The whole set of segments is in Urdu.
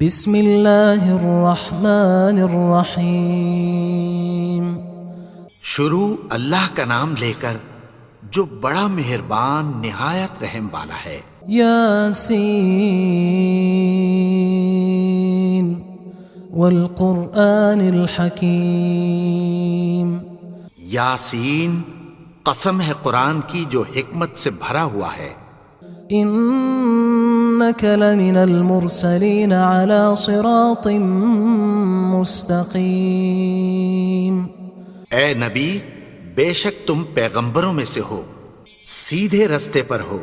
بسم اللہ الرحمن الرحیم۔ شروع اللہ کا نام لے کر جو بڑا مہربان نہایت رحم والا ہے۔ یاسین والقرآن الحکیم۔ یاسین، قسم ہے قرآن کی جو حکمت سے بھرا ہوا ہے۔ انک لمن المرسلین علی صراط مستقیم۔ اے نبی، بے شک تم پیغمبروں میں سے ہو، سیدھے رستے پر ہو۔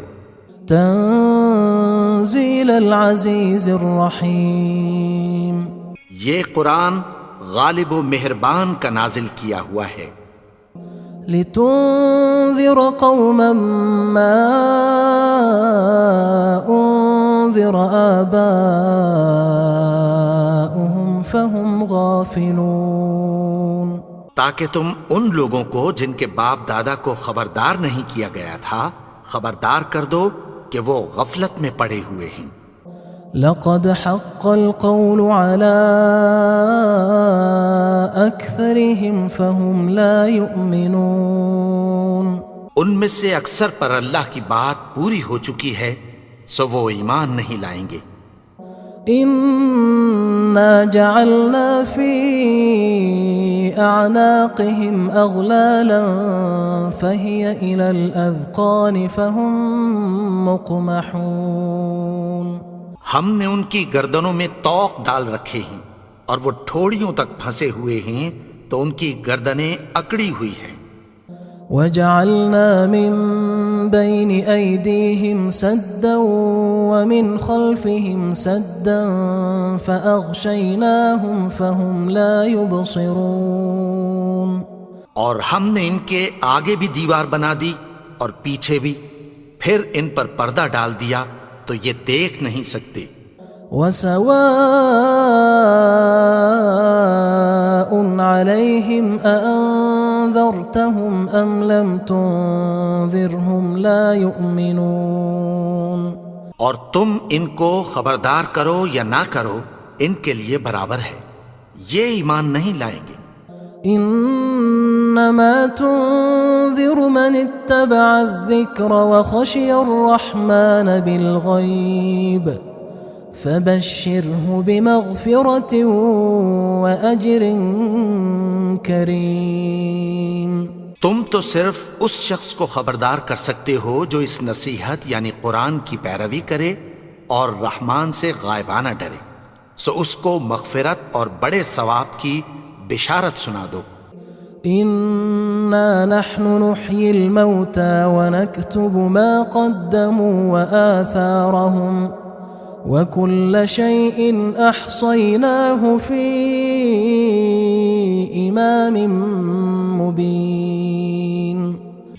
تنزیل العزیز الرحیم۔ یہ قرآن غالب و مہربان کا نازل کیا ہوا ہے۔ لتنذر قوما ما انذر آباؤهم فهم غافلون۔ تاکہ تم ان لوگوں کو جن کے باپ دادا کو خبردار نہیں کیا گیا تھا خبردار کر دو کہ وہ غفلت میں پڑے ہوئے ہیں۔ لقد حق القول على أكثرهم فهم لا يؤمنون۔ ان میں سے اکثر پر اللہ کی بات پوری ہو چکی ہے سو وہ ایمان نہیں لائیں گے۔ إنا جعلنا في أعناقهم أغلالا فهي إلى الأذقان فهم مقمحون۔ ہم نے ان کی گردنوں میں طوق ڈال رکھے ہیں اور وہ ٹھوڑیوں تک پھنسے ہوئے ہیں تو ان کی گردنیں اکڑی ہوئی ہیں۔ وجعلنا من بين أيديهم سدا ومن خلفهم سدا فأغشيناهم فهم لا يبصرون۔ اور ہم نے ان کے آگے بھی دیوار بنا دی اور پیچھے بھی، پھر ان پر پردہ ڈال دیا تو یہ دیکھ نہیں سکتے۔ وسواء عليهم أأنذرتهم أم لم تنذرهم لا يؤمنون۔ اور تم ان کو خبردار کرو یا نہ کرو ان کے لیے برابر ہے، یہ ایمان نہیں لائیں گے۔ انما تنذر من اتبع الذکر وخشی الرحمن بالغیب فبشره بمغفرة وأجر کریم۔ تم تو صرف اس شخص کو خبردار کر سکتے ہو جو اس نصیحت یعنی قرآن کی پیروی کرے اور رحمان سے غائبانہ ڈرے، سو اس کو مغفرت اور بڑے ثواب کی بشارت سنا دو۔ إنا نحن نحيي الموتى ونكتب ما قدموا وآثارهم وكل شيء أحصيناه في إمام مبين۔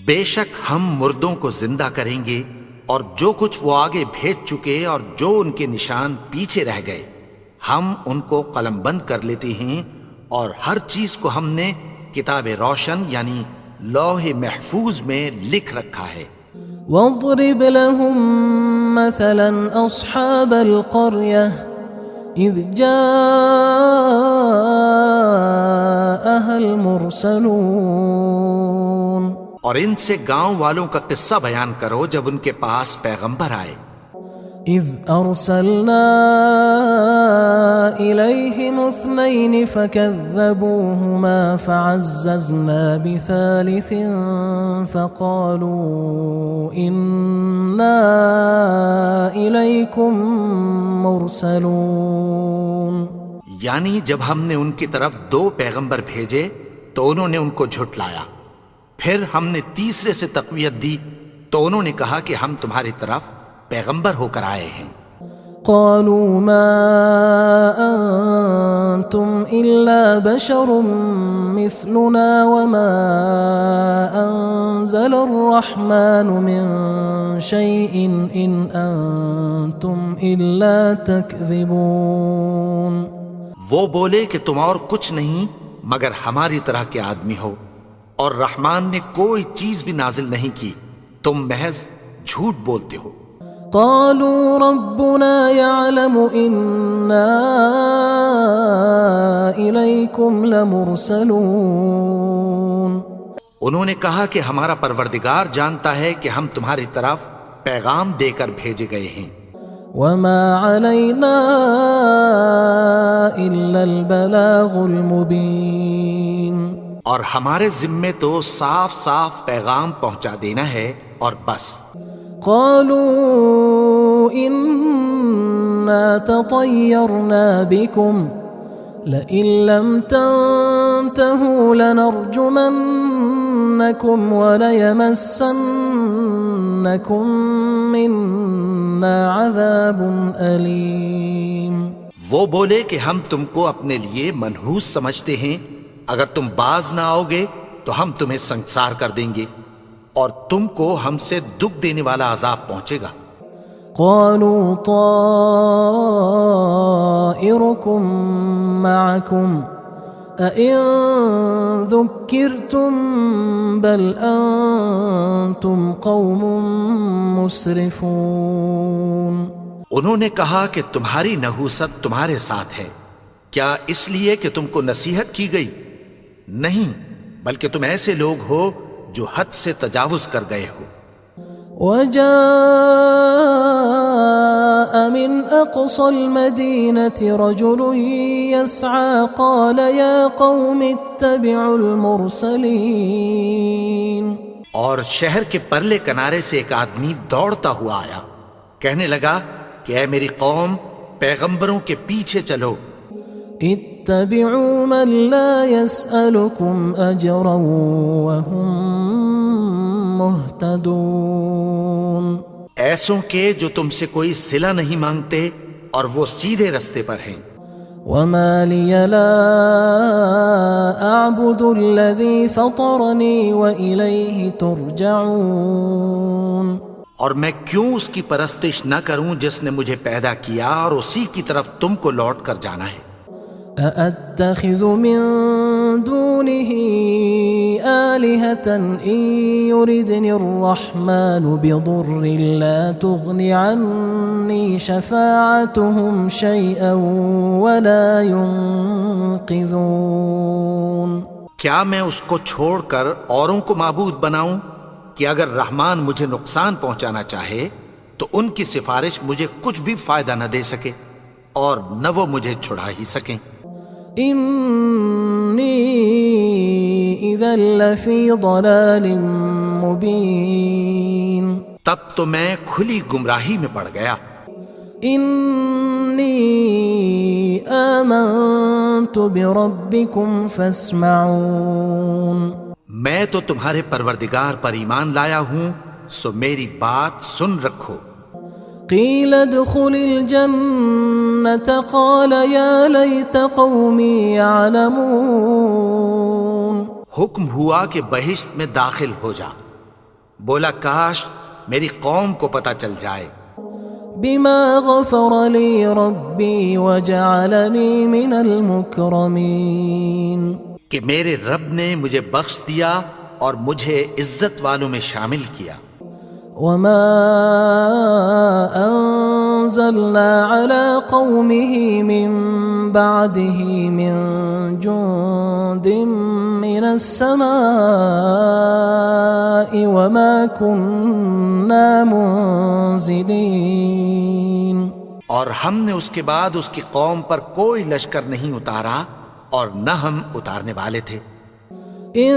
بے شک ہم مردوں کو زندہ کریں گے اور جو کچھ وہ آگے بھیج چکے اور جو ان کے نشان پیچھے رہ گئے ہم ان کو قلم بند کر لیتے ہیں، اور ہر چیز کو ہم نے کتاب روشن یعنی لوح محفوظ میں لکھ رکھا ہے۔ واضرب لهم مثلا أصحاب القرية إذ جاءها المرسلون۔ اور ان سے گاؤں والوں کا قصہ بیان کرو جب ان کے پاس پیغمبر آئے۔ إذ أرسلنا إليهم اثنين فكذبوهما فعززنا بثالث فقالوا إنا إليكم مرسلون۔ یعنی جب ہم نے ان کی طرف 2 پیغمبر بھیجے تو انہوں نے ان کو جھٹلایا، پھر ہم نے تیسرے سے تقویت دی تو انہوں نے کہا کہ ہم تمہاری طرف پیغمبر ہو کر آئے ہیں۔ قالوا ما أنتم إلا بشر مثلنا وما أنزل الرحمن من شيء إن أنتم إلا تكذبون۔ وہ بولے کہ تم اور کچھ نہیں مگر ہماری طرح کے آدمی ہو، اور رحمان نے کوئی چیز بھی نازل نہیں کی، تم محض جھوٹ بولتے ہو۔ قالوا ربنا يعلم إنا إليكم لمرسلون. انہوں نے کہا کہ ہمارا پروردگار جانتا ہے کہ ہم تمہاری طرف پیغام دے کر بھیجے گئے ہیں. وما علينا إلا البلاغ المبين. اور ہمارے ذمے تو صاف صاف پیغام پہنچا دینا ہے اور بس. قالوا إنا تطيرنا بكم لئن لم تنتهوا لنرجمنكم وليمسنكم منا عذاب أليم. وہ بولے کہ ہم تم کو اپنے لیے منحوس سمجھتے ہیں، اگر تم باز نہ آؤ گے تو ہم تمہیں سنگسار کر دیں گے اور تم کو ہم سے دکھ دینے والا عذاب پہنچے گا. قالوا طائركم معكم أئن ذكرتم بل أنتم قوم مسرفون. انہوں نے کہا کہ تمہاری نحوست تمہارے ساتھ ہے، کیا اس لیے کہ تم کو نصیحت کی گئی؟ نہیں، بلکہ تم ایسے لوگ ہو جو حد سے تجاوز کر گئے ہو. وجاء من أقصى المدينة رجل يسعى قال يا قوم اتبعوا المرسلين. اور شہر کے پرلے کنارے سے ایک آدمی دوڑتا ہوا آیا، کہنے لگا کہ اے میری قوم، پیغمبروں کے پیچھے چلو. اتبعوا من لا يسألكم أجرا وهم مهتدون. ایسوں کے جو تم سے کوئی صلہ نہیں مانگتے اور وہ سیدھے رستے پر ہیں. وما لي لا أعبد الذي فطرني وإليه ترجعون. اور میں کیوں اس کی پرستش نہ کروں جس نے مجھے پیدا کیا اور اسی کی طرف تم کو لوٹ کر جانا ہے. أأتخذ من دونه آلهة إن يردني الرحمن بضر لا تغن عني شفاعتهم شيئا ولا ينقذون. کیا میں اس کو چھوڑ کر اوروں کو معبود بناؤں کہ اگر رحمان مجھے نقصان پہنچانا چاہے تو ان کی سفارش مجھے کچھ بھی فائدہ نہ دے سکے اور نہ وہ مجھے چھڑا ہی سکیں. إني إذا لفي ضلال مبين. تب تو میں کھلی گمراہی میں پڑ گیا. إني آمنت بربكم فاسمعون. میں تو تمہارے پروردگار پر ایمان لایا ہوں، سو میری بات سن رکھو. قيل ادخل الجنة قال يا ليت قومي يعلمون. حکم ہوا کہ بہشت میں داخل ہو جا. بولا کاش میری قوم کو پتہ چل جائے. بما غفر لي ربي وجعلني من المكرمين. کہ میرے رب نے مجھے بخش دیا اور مجھے عزت والوں میں شامل کیا. وما أنزلنا على قومه من بعده من جند من السماء وما كنا منزلين. اور ہم نے اس کے بعد اس کی قوم پر کوئی لشکر نہیں اتارا اور نہ ہم اتارنے والے تھے. إن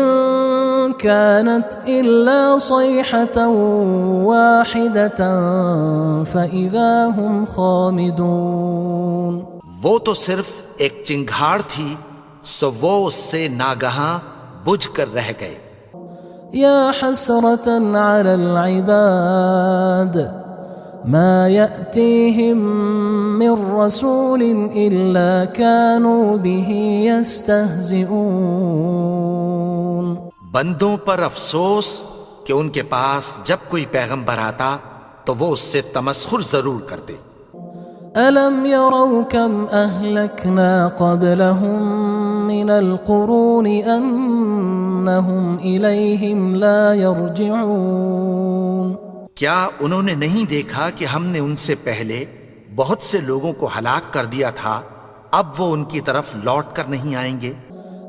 كانت إلا صيحة واحدة فإذا هم خامدون. وہ تو صرف ایک چنگھاڑ تھی، سو وہ اس سے ناگہاں بجھ کر رہ گئے. يا حسرة على العباد ما يأتيهم من رسول إلا كانوا به يستهزئون. بندوں پر افسوس کہ ان کے پاس جب کوئی پیغمبر آتا تو وہ اس سے تمسخر ضرور کرتے. ألم يروا كم أهلكنا قبلهم من القرون أنهم إليهم لا يرجعون. کیا انہوں نے نہیں دیکھا کہ ہم نے ان سے پہلے بہت سے لوگوں کو ہلاک کر دیا تھا، اب وہ ان کی طرف لوٹ کر نہیں آئیں گے؟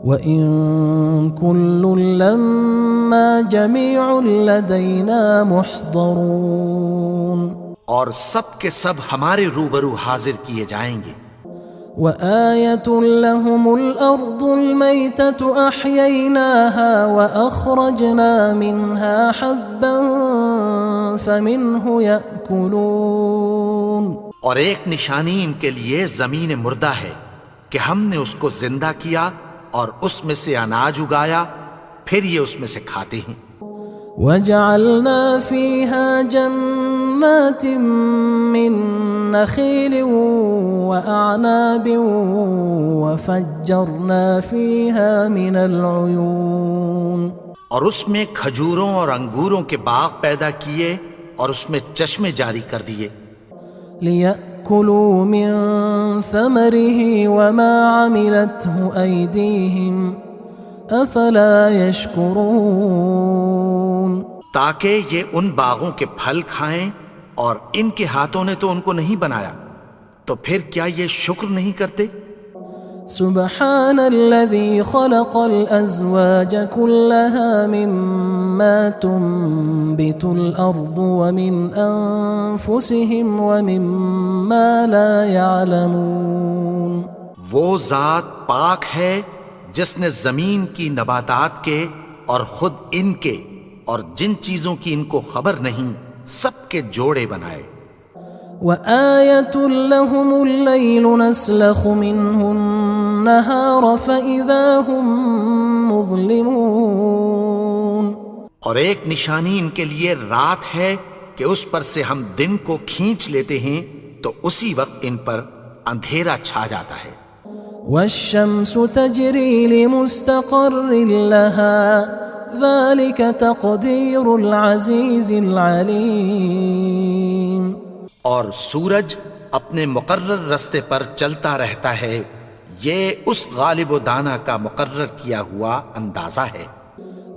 وَإِن كُلٌّ لَمَّا جَمِيعٌ لَدَيْنَا مُحْضَرُونَ، اور سب کے سب ہمارے روبرو حاضر کیے جائیں گے۔ وَآيَةٌ لَهُمُ الْأَرْضُ الْمَيْتَةُ أَحْيَيْنَاهَا وَأَخْرَجْنَا مِنْهَا حَبًّا فَمِنْهُ يَأْكُلُونَ، اور ایک نشانی ان کے لیے زمین مردہ ہے کہ ہم نے اس کو زندہ کیا اور اس میں سے اناج اگایا، پھر یہ اس میں سے کھاتے ہیں۔ وَجَعَلْنَا فِيهَا جَنَّاتٍ مِّن نَخِيلٍ وَأَعْنَابٍ وَفَجَّرْنَا فِيهَا مِنَ الْعُيُونِ، اور اس میں کھجوروں اور انگوروں کے باغ پیدا کیے اور اس میں چشمے جاری کر دیے، لِيَأْكُلُوا مِن ثَمَرِهِ وَمَا عَمِلَتْهُ أَيْدِيهِمْ أَفَلَا يَشْكُرُونَ، تاکہ یہ ان باغوں کے پھل کھائیں، اور ان کے ہاتھوں نے تو ان کو نہیں بنایا، تو پھر کیا یہ شکر نہیں کرتے؟ سبحان الذي خلق الأزواج كلها مما تنبت الأرض ومن أنفسهم ومما لا يعلمون، وہ ذات پاک ہے جس نے زمین کی نباتات کے اور خود ان کے اور جن چیزوں کی ان کو خبر نہیں سب کے جوڑے بنائے۔ وآية لهم الليل نسلخ منه النهار فإذا هم مظلمون، اور ایک نشانی ان کے لیے رات ہے کہ اس پر سے ہم دن کو کھینچ لیتے ہیں تو اسی وقت ان پر اندھیرا چھا جاتا ہے۔ والشمس تجري لمستقر لها ذلك تقدير العزيز العليم، اور سورج اپنے مقرر رستے پر چلتا رہتا ہے، یہ اس غالب و دانا کا مقرر کیا ہوا اندازہ ہے۔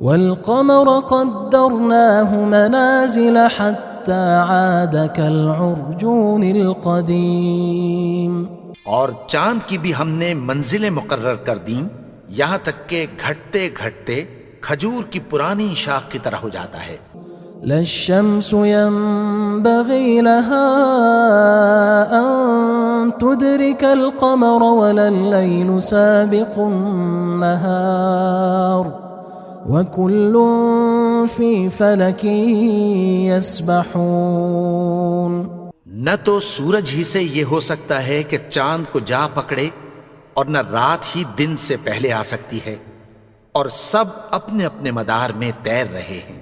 والقمر قدرناه منازل حتى عاد كالعرجون القديم، اور چاند کی بھی ہم نے منزلیں مقرر کر دیں، یہاں تک کہ گھٹتے گھٹتے کھجور کی پرانی شاخ کی طرح ہو جاتا ہے۔ لا الشمس ينبغي لها أن تدرك القمر ولا الليل سابق النهار وكل في فلك يسبحون، نہ تو سورج ہی سے یہ ہو سکتا ہے کہ چاند کو جا پکڑے، اور نہ رات ہی دن سے پہلے آ سکتی ہے، اور سب اپنے اپنے مدار میں تیر رہے ہیں۔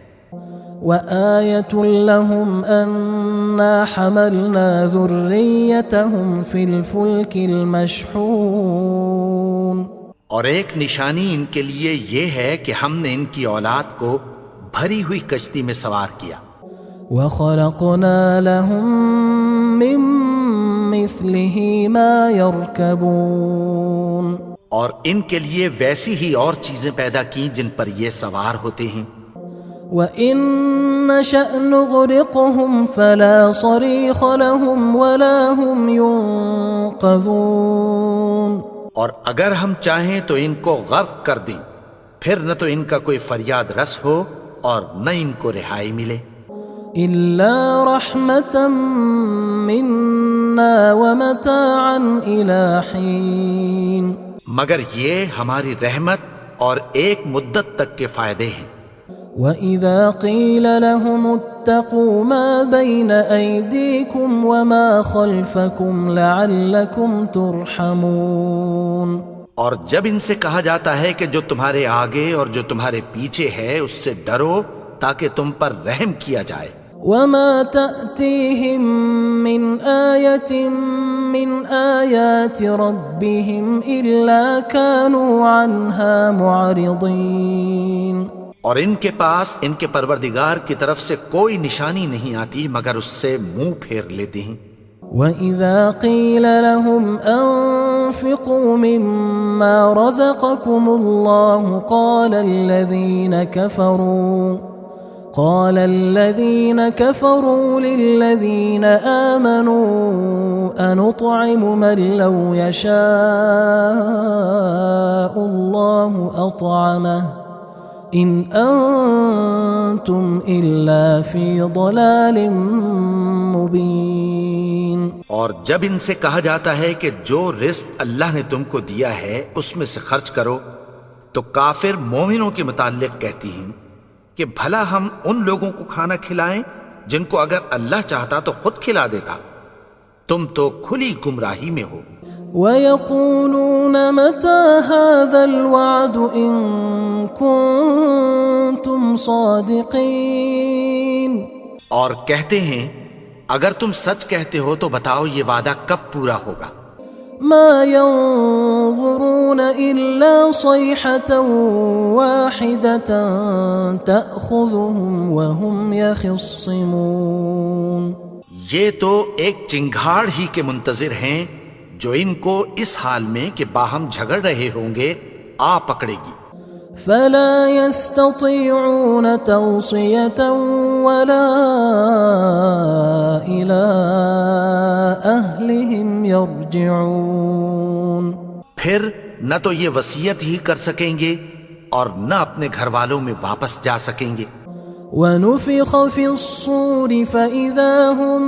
وآية لهم أنا حملنا ذريتهم في الفلك المشحون، اور ایک نشانی ان کے لیے یہ ہے کہ ہم نے ان کی اولاد کو بھری ہوئی کشتی میں سوار کیا۔ وخلقنا لهم من مثله ما يركبون، اور ان کے لیے ویسی ہی اور چیزیں پیدا کی جن پر یہ سوار ہوتے ہیں۔ وَإِن نَّشَأْ نُغْرِقْهُمْ فَلَا صَرِيخَ لَهُمْ وَلَا هُمْ يُنقَذُونَ، اور اگر ہم چاہیں تو ان کو غرق کر دیں، پھر نہ تو ان کا کوئی فریاد رس ہو اور نہ ان کو رہائی ملے۔ إِلَّا رَحْمَةً مِنَّا وَمَتَاعًا إِلَى حِينٍ، مگر یہ ہماری رحمت اور ایک مدت تک کے فائدے ہیں۔ وَإِذَا قِيلَ لَهُمُ اتَّقُوا مَا بَيْنَ أَيْدِيكُمْ وَمَا خَلْفَكُمْ لَعَلَّكُمْ تُرْحَمُونَ، اور جب ان سے کہا جاتا ہے کہ جو تمہارے آگے اور جو تمہارے پیچھے ہے اس سے ڈرو تاکہ تم پر رحم کیا جائے۔ وَمَا تَأْتِيهِم مِّنْ آيَةٍ مِّنْ آيَاتِ رَبِّهِمْ إِلَّا كَانُوا عَنْهَا مُعْرِضِينَ، اور ان کے پاس ان کے پروردگار کی طرف سے کوئی نشانی نہیں آتی مگر اس سے منہ پھیر لیتے ہیں۔ وَإِذَا قِيلَ لَهُمْ أَنفِقُوا مِمَّا رَزَقَكُمُ اللَّهُ قال الذين كفروا للذين آمنوا أنطعم من لو يشاء الله أطعمه إن أنتم إلا في ضلال مبين. اور جب ان سے کہا جاتا ہے کہ جو رزق اللہ نے تم کو دیا ہے اس میں سے خرچ کرو، تو کافر مومنوں کے متعلق کہتی ہیں کہ بھلا ہم ان لوگوں کو کھانا کھلائیں جن کو اگر اللہ چاہتا تو خود کھلا دیتا. تم تو کھلی گمراہی میں ہو. وَيَقُولُونَ مَتَى هَذَا الْوَعْدُ إِن كُنتُمْ صَادِقِينَ. اور کہتے ہیں اگر تم سچ کہتے ہو تو بتاؤ یہ وعدہ کب پورا ہوگا. ما ينظرون إلا صيحة واحدة تأخذهم وهم يخصمون. یہ تو ایک چنگھاڑ ہی کے منتظر ہیں جو ان کو اس حال میں کہ باہم جھگڑ رہے ہوں گے آ پکڑے گی. فلا يستطيعون توصية ولا إلى أهلهم يرجعون. پھر نہ تو یہ وصیت ہی کر سکیں گے اور نہ اپنے گھر والوں میں واپس جا سکیں گے. ونفخ في الصور فإذا هم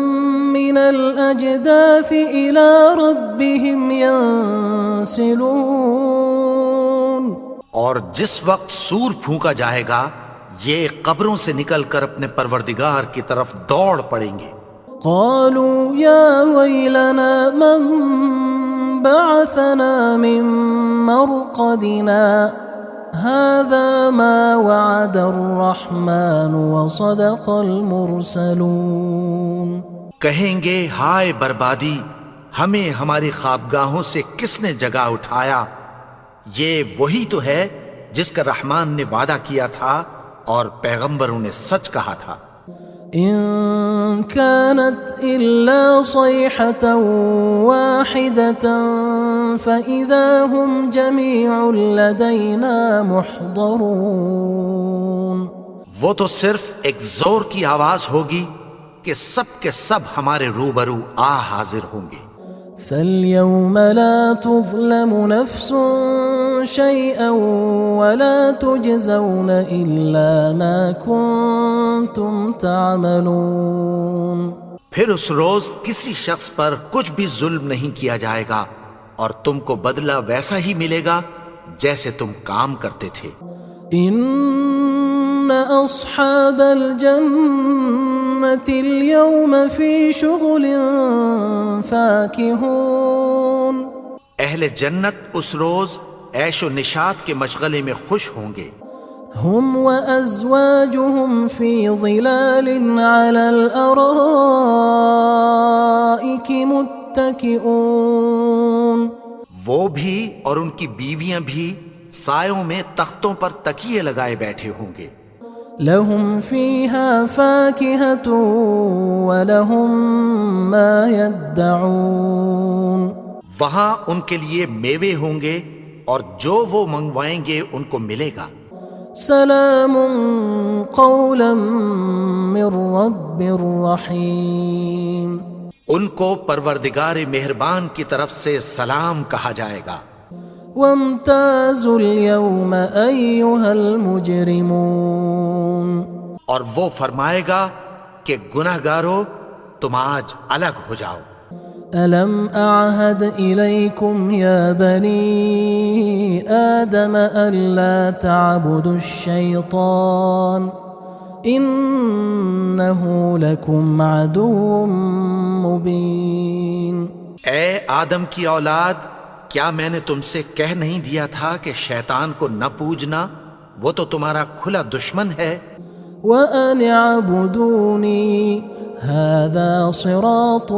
من الأجداث إلى ربهم ينسلون. اور جس وقت سور پھونکا جائے گا یہ قبروں سے نکل کر اپنے پروردگار کی طرف دوڑ پڑیں گے. قالوا يا ويلنا من بعثنا من مرقدنا هذا ما وعد الرحمن وصدق المرسلون. کہیں گے ہائے بربادی، ہمیں ہماری خوابگاہوں سے کس نے جگا اٹھایا. یہ وہی تو ہے جس کا رحمان نے وعدہ کیا تھا اور پیغمبروں نے سچ کہا تھا. إن كانت إلا صيحة واحدة فإذا هم جميع لدينا محضرون. وہ تو صرف ایک زور کی آواز ہوگی کہ سب کے سب ہمارے روبرو آ حاضر ہوں گے. فاليوم لا تظلم نفس شيئا ولا تجزون إلا ما كنتم تعملون. پھر اس روز کسی شخص پر کچھ بھی ظلم نہیں کیا جائے گا اور تم کو بدلہ ویسا ہی ملے گا جیسے تم کام کرتے تھے. إن أصحاب الجنة اليوم في شغل فاكهون. اہل جنت اس روز عیش و نشاط کے مشغلے میں خوش ہوں گے. هم وأزواجهم في ظلال على الأرائك متكئون. وہ بھی اور ان کی بیویاں بھی سایوں میں تختوں پر تکیے لگائے بیٹھے ہوں گے. لهم فيها فاكهة ولهم ما يدعون. وہاں ان کے لیے میوے ہوں گے اور جو وہ منگوائیں گے ان کو ملے گا. سلام قولا من رب رحیم. ان کو پروردگار مہربان کی طرف سے سلام کہا جائے گا. وامتازوا اليوم أيها المجرمون. اور وہ فرمائے گا کہ گناہگارو تم آج الگ ہو جاؤ. ألم أعهد إليكم يا بني آدم ألا تعبدوا الشيطان إنه لكم عدو مبين. اے آدم کی اولاد، کیا میں نے تم سے کہہ نہیں دیا تھا کہ شیطان کو نہ پوجنا، وہ تو تمہارا کھلا دشمن ہے. وَأَنِ اعْبُدُونِي هَذَا صِرَاطٌ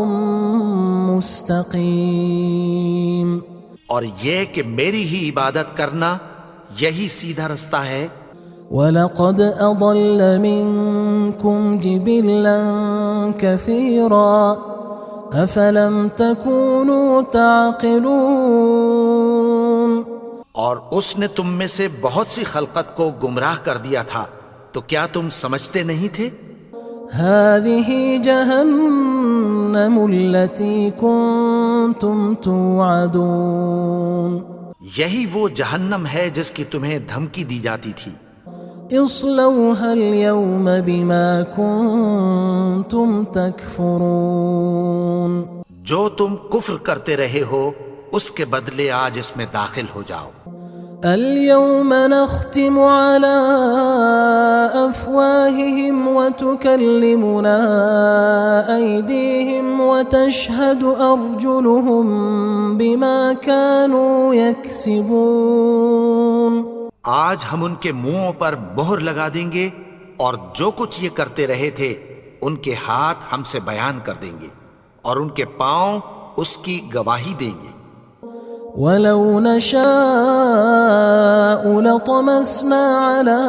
مُسْتَقِيمٌ. اور یہ کہ میری ہی عبادت کرنا یہی سیدھا رستہ ہے. وَلَقَدْ أَضَلَّ مِنْكُمْ جِبِلًّا كَثِيرًا أَفَلَمْ تَكُونُوا تَعْقِلُونَ. اور اس نے تم میں سے بہت سی خلقت کو گمراہ کر دیا تھا، تو کیا تم سمجھتے نہیں تھے؟ هذه جهنم التي كنتم توعدون یہی وہ جہنم ہے جس کی تمہیں دھمکی دی جاتی تھی۔ اصلوها اليوم بما كنتم تكفرون جو تم کفر کرتے رہے ہو اس کے بدلے آج اس میں داخل ہو جاؤ۔ اليوم نختم على أفواههم وتكلمنا أيديهم وتشهد أرجلهم بما كانوا يكسبون آج ہم ان کے منہوں پر مہر لگا دیں گے اور جو کچھ یہ کرتے رہے تھے ان کے ہاتھ ہم سے بیان کر دیں گے اور ان کے پاؤں اس کی گواہی دیں گے۔ ولو نشاء لطمسنا على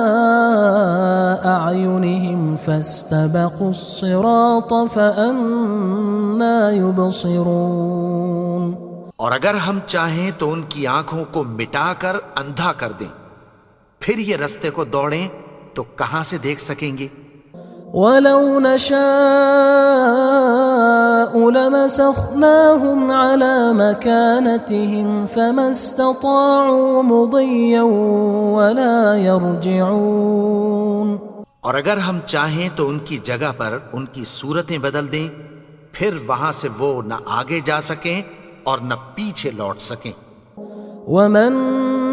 أعينهم فاستبقوا الصراط فأنى يبصرون اور اگر ہم چاہیں تو ان کی آنکھوں کو مٹا کر اندھا کر دیں، پھر یہ رستے کو دوڑیں تو کہاں سے دیکھ سکیں گے؟ ولو نشاء لمسخناهم على مكانتهم فما استطاعوا مضيا ولا يرجعون اور اگر ہم چاہیں تو ان کی جگہ پر ان کی صورتیں بدل دیں، پھر وہاں سے وہ نہ آگے جا سکیں اور نہ پیچھے لوٹ سکیں۔ ومن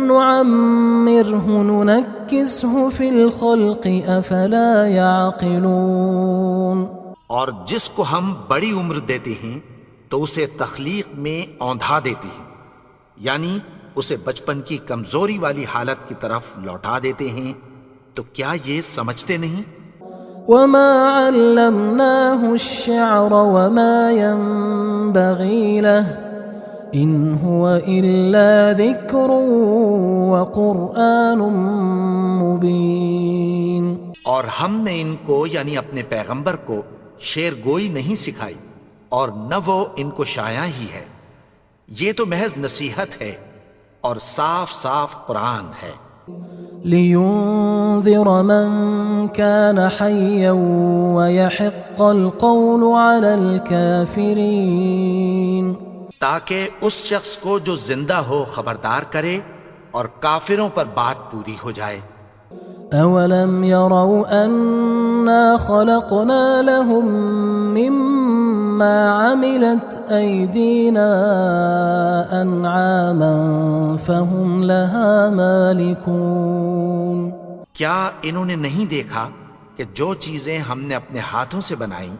نعمره ننكسه في الخلق افلا يعقلون اور جس کو ہم بڑی عمر دیتے ہیں تو اسے تخلیق میں اوندھا دیتے ہیں، یعنی اسے بچپن کی کمزوری والی حالت کی طرف لوٹا دیتے ہیں، تو کیا یہ سمجھتے نہیں؟ وما علمناه الشعر وما ينبغي له ان هو الا ذکر وقرآن مبین اور ہم نے ان کو یعنی اپنے پیغمبر کو شعر گوئی نہیں سکھائی اور نہ وہ ان کو شایع ہی ہے، یہ تو محض نصیحت ہے اور صاف صاف قرآن ہے۔ لينذر من كان حيا ويحق القول على الكافرين تاکہ اس شخص کو جو زندہ ہو خبردار کرے اور کافروں پر بات پوری ہو جائے۔ اولم يروا انا خلقنا لهم مما عملت ايدينا انعاما فهم لها مالكون کیا انہوں نے نہیں دیکھا کہ جو چیزیں ہم نے اپنے ہاتھوں سے بنائیں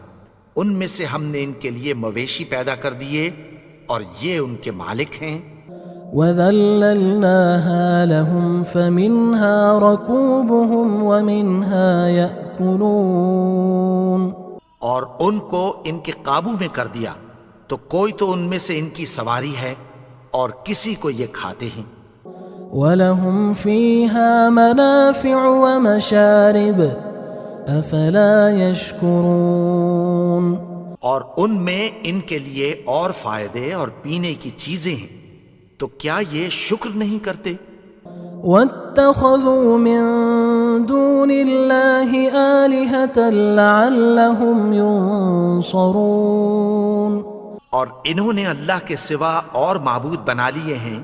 ان میں سے ہم نے ان کے لیے مویشی پیدا کر دیے اور یہ ان کے مالک ہیں۔ وَذَلَّلْنَاهَا لَهُمْ فَمِنْهَا رَكُوبُهُمْ وَمِنْهَا يَأْكُلُونَ اور ان کو ان کے قابو میں کر دیا تو کوئی تو ان میں سے ان کی سواری ہے اور کسی کو یہ کھاتے ہیں۔ وَلَهُمْ فِيهَا مَنَافِعُ وَمَشَارِبُ أَفَلَا يَشْكُرُونَ اور ان میں ان کے لیے اور فائدے اور پینے کی چیزیں ہیں، تو کیا یہ شکر نہیں کرتے؟ وَاتَّخَذُوا مِن دُونِ اللَّهِ آلِهَةً لَعَلَّهُمْ يُنصَرُونَ اور انہوں نے اللہ کے سوا اور معبود بنا لیے ہیں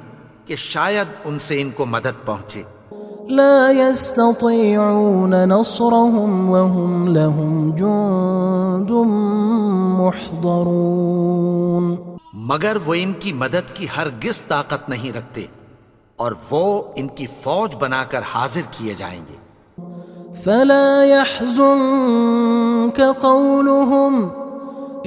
کہ شاید ان سے ان کو مدد پہنچے۔ لا يستطيعون نصرهم وهم لهم جند محضرون مگر وہ ان کی مدد کی ہرگز طاقت نہیں رکھتے اور وہ ان کی فوج بنا کر حاضر کیے جائیں گے۔ فلا يحزنك قولهم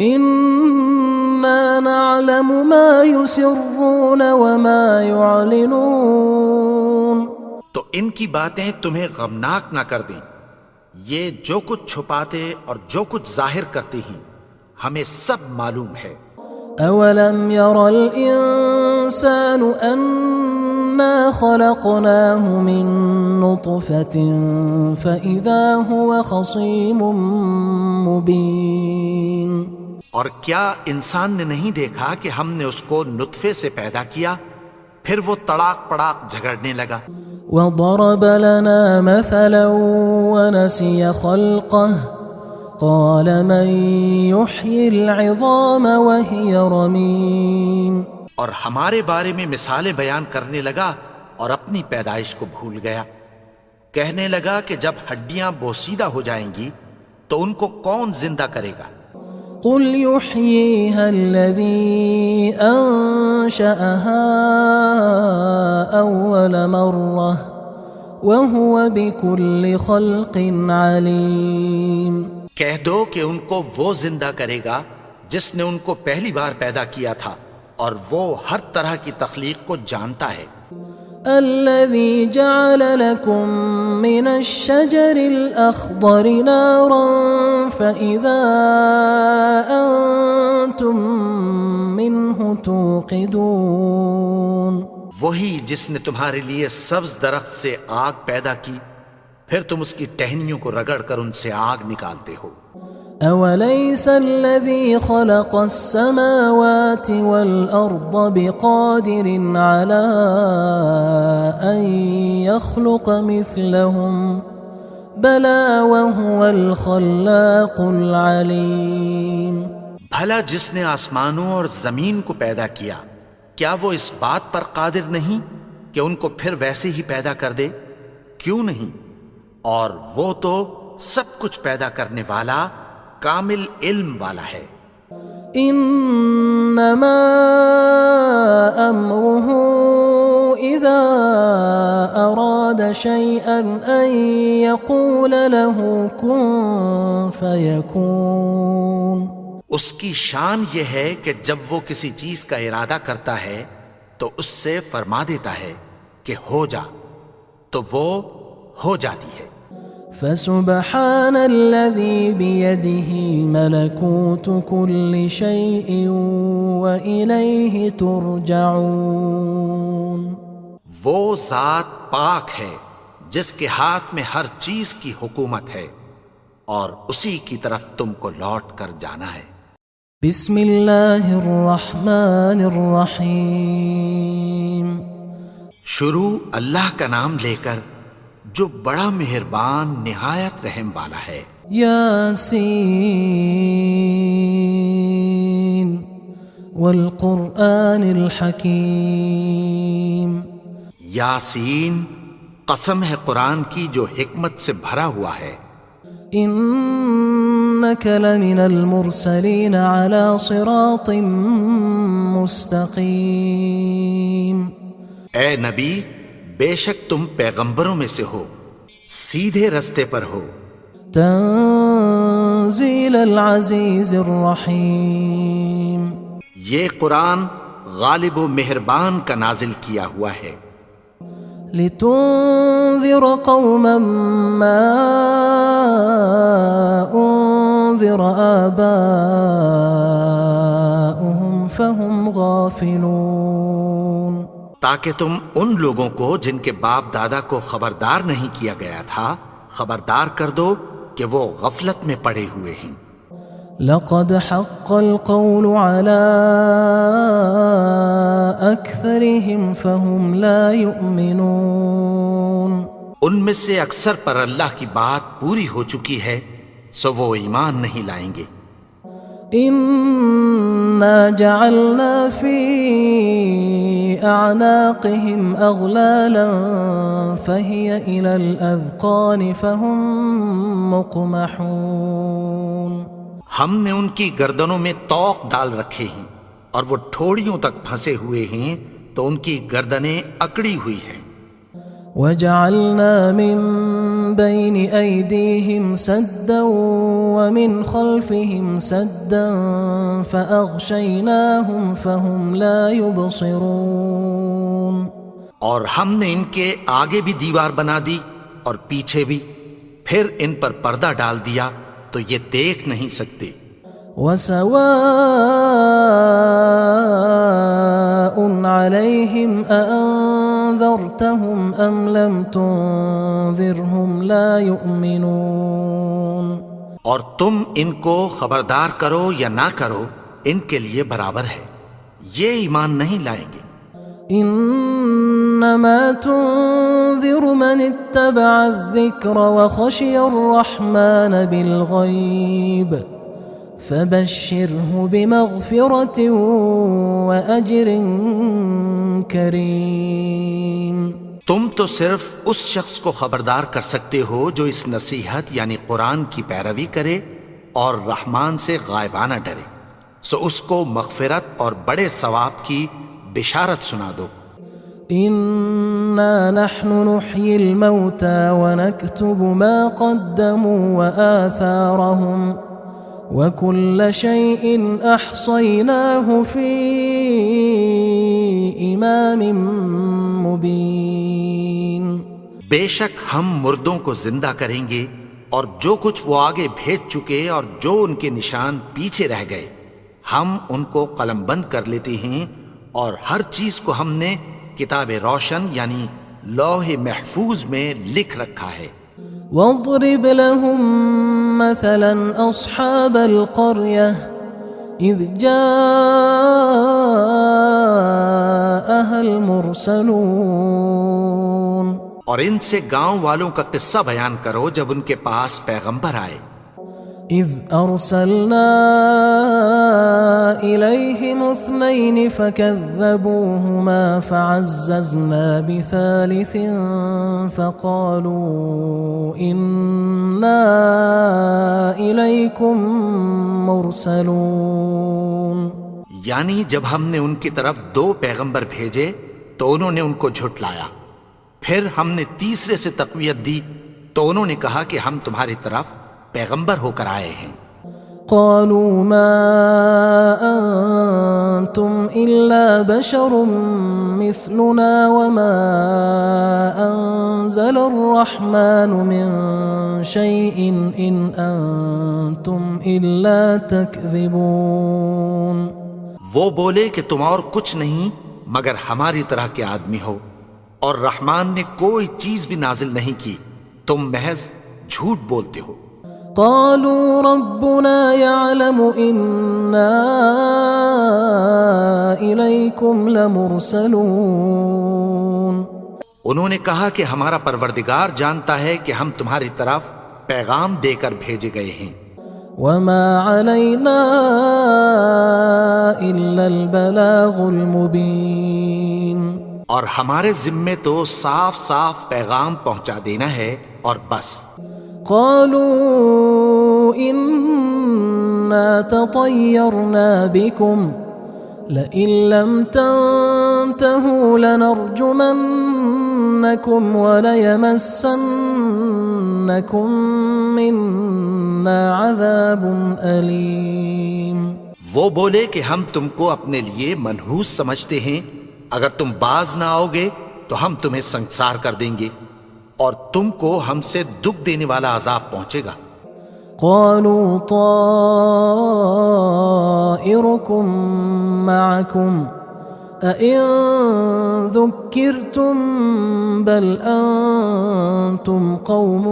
إنا نعلم ما يسرون وما يعلنون تو ان کی باتیں تمہیں غمناک نہ کر دیں، یہ جو کچھ چھپاتے اور جو کچھ ظاہر کرتے ہیں ہمیں سب معلوم ہے۔ اولم ير الانسان انا خلقناه من نطفة فاذا هو خصيم مبين اور کیا انسان نے نہیں دیکھا کہ ہم نے اس کو نطفے سے پیدا کیا، پھر وہ تڑاک پڑاک جھگڑنے لگا۔ وضرب لنا مثلا ونسي خلقه قال من يحيي العظام وهي رميم. اور ہمارے بارے میں مثالیں بیان کرنے لگا اور اپنی پیدائش کو بھول گیا. کہنے لگا کہ جب ہڈیاں بوسیدہ ہو جائیں گی تو ان کو کون زندہ کرے گا؟ قل يحييها الذي أنشأها أول مرة وهو بكل خلق عليم. کہہ دو کہ ان کو وہ زندہ کرے گا جس نے ان کو پہلی بار پیدا کیا تھا اور وہ ہر طرح کی تخلیق کو جانتا ہے. الذي جعل لكم من الشجر الأخضر نارا فإذا أنتم منه توقدون. وہی جس نے تمہارے لیے سبز درخت سے آگ پیدا کی پھر تم اس کی ٹہنیوں کو رگڑ کر ان سے آگ نکالتے ہو. أوليس الذي خلق السماوات والأرض بقادر على أن يخلق مثلهم بلى وهو الخلاق العليم. بھلا جس نے آسمانوں اور زمین کو پیدا کیا کیا وہ اس بات پر قادر نہیں کہ ان کو پھر ویسے ہی پیدا کر دے؟ کیوں نہیں؟ اور وہ تو سب کچھ پیدا کرنے والا کامل علم والا ہے. انما امره اذا اراد شيئا ان يقول له كن فيكون. اس کی شان یہ ہے کہ جب وہ کسی چیز کا ارادہ کرتا ہے تو اس سے فرما دیتا ہے کہ ہو جا تو وہ ہو جاتی ہے. فسبحان الذي بيده ملكوت كل شيء وإليه ترجعون. وہ ذات پاک ہے جس کے ہاتھ میں ہر چیز کی حکومت ہے اور اسی کی طرف تم کو لوٹ کر جانا ہے. بسم اللہ الرحمن الرحیم. شروع اللہ کا نام لے کر جو بڑا مہربان نہایت رحم والا ہے. یاسین والقرآن الحکیم. یاسین قسم ہے قرآن کی جو حکمت سے بھرا ہوا ہے. انک لمن المرسلین علی صراط مستقیم. اے نبی بے شک تم پیغمبروں میں سے ہو سیدھے رستے پر ہو. تنزیل العزیز الرحیم. یہ قرآن غالب و مہربان کا نازل کیا ہوا ہے. لتنذر قوما ما انذر آباؤهم فهم غافلون. تاکہ تم ان لوگوں کو جن کے باپ دادا کو خبردار نہیں کیا گیا تھا خبردار کر دو کہ وہ غفلت میں پڑے ہوئے ہیں. لقد حق القول على أكثرهم فهم لا يؤمنون. ان میں سے اکثر پر اللہ کی بات پوری ہو چکی ہے سو وہ ایمان نہیں لائیں گے. إنا جعلنا في أعناقهم أغلالا فهي إلى الأذقان فهم مقمحون. ہم نے ان کی گردنوں میں طوق ڈال رکھے ہیں اور وہ ٹھوڑیوں تک پھنسے ہوئے ہیں تو ان کی گردنیں اکڑی ہوئی ہیں. وجعلنا من بين أيديهم سدا ومن خلفهم سدا فأغشيناهم فهم لا يبصرون. اور ہم نے ان کے آگے بھی دیوار بنا دی اور پیچھے بھی پھر ان پر پردہ ڈال دیا تو یہ دیکھ نہیں سکتے. وسواء عليهم أأنذرتهم أم لم تنذرهم لا يؤمنون. اور تم ان کو خبردار کرو یا نہ کرو ان کے لیے برابر ہے یہ ایمان نہیں لائیں گے. إنا إنما تنذر من اتبع الذكر وخشي الرحمن بالغيب فبشره بمغفرة وأجر كريم۔ تم تو صرف اس شخص کو خبردار کر سکتے ہو جو اس نصیحت یعنی قرآن کی پیروی کرے اور رحمان سے غائبانہ ڈرے، سو اس کو مغفرت اور بڑے ثواب کی بشارت سنا دو۔ إنا نحن نحيي الموتى ونكتب ما قدموا وآثارهم وكل شيء أحصيناه في إمام مبين۔ بے شک ہم مردوں کو زندہ کریں گے اور جو کچھ وہ آگے بھیج چکے اور جو ان کے نشان پیچھے رہ گئے ہم ان کو قلم بند کر لیتے ہیں، اور ہر چیز کو ہم نے کتاب روشن یعنی لوح محفوظ میں لکھ رکھا ہے۔ واضرب لهم مثلا أصحاب القرية إذ جاءها المرسلون، اور ان سے گاؤں والوں کا قصہ بیان کرو جب ان کے پاس پیغمبر آئے۔ إذ أرسلنا إليهم اثنين فكذبوهما فعززنا بثالث فقالوا إنا إليكم مرسلون۔ یعنی جب ہم نے ان کی طرف 2 پیغمبر بھیجے تو انہوں نے ان کو جھٹلایا، پھر ہم نے تیسرے سے تقویت دی تو انہوں نے کہا کہ ہم تمہاری طرف پیغمبر ہو کر آئے ہیں۔ قالوا ما أنتم إلا بشر مثلنا وما أنزل الرحمن من شيء إن أنتم إلا تكذبون۔ وہ بولے کہ تم اور کچھ نہیں مگر ہماری طرح کے آدمی ہو، اور رحمان نے کوئی چیز بھی نازل نہیں کی، تم محض جھوٹ بولتے ہو۔ قالوا ربنا يعلم إنا إليكم لمرسلون۔ انہوں نے کہا کہ ہمارا پروردگار جانتا ہے کہ ہم تمہاری طرف پیغام دے کر بھیجے گئے ہیں۔ وما علينا إلا البلاغ المبين۔ اور ہمارے ذمے تو صاف صاف پیغام پہنچا دینا ہے اور بس۔ قالوا إنا تطيرنا بكم لئن لم تنتهوا لنرجمنكم وليمسنكم منا عذاب أليم۔ وہ بولے کہ ہم تم کو اپنے لیے منحوس سمجھتے ہیں، اگر تم باز نہ آؤ گے تو ہم تمہیں سنگسار کر دیں گے اور تم کو ہم سے دکھ دینے والا عذاب پہنچے گا۔ قالوا طائركم معكم أئن ذكرتم بل أنتم قوم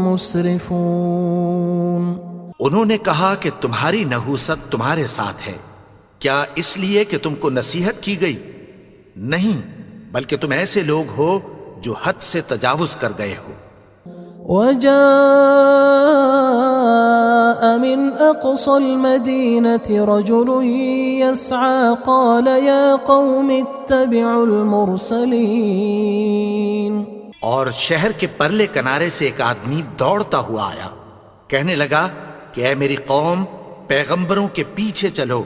مسرفون۔ انہوں نے کہا کہ تمہاری نحوست تمہارے ساتھ ہے، کیا اس لیے کہ تم کو نصیحت کی گئی؟ نہیں، بلکہ تم ایسے لوگ ہو جو حد سے تجاوز کر گئے ہو۔ وجاء من أقصى المدينة رجل يسعى قال يا قوم اتبعوا المرسلين۔ اور شہر کے پرلے کنارے سے ایک آدمی دوڑتا ہوا آیا، کہنے لگا کہ اے میری قوم، پیغمبروں کے پیچھے چلو۔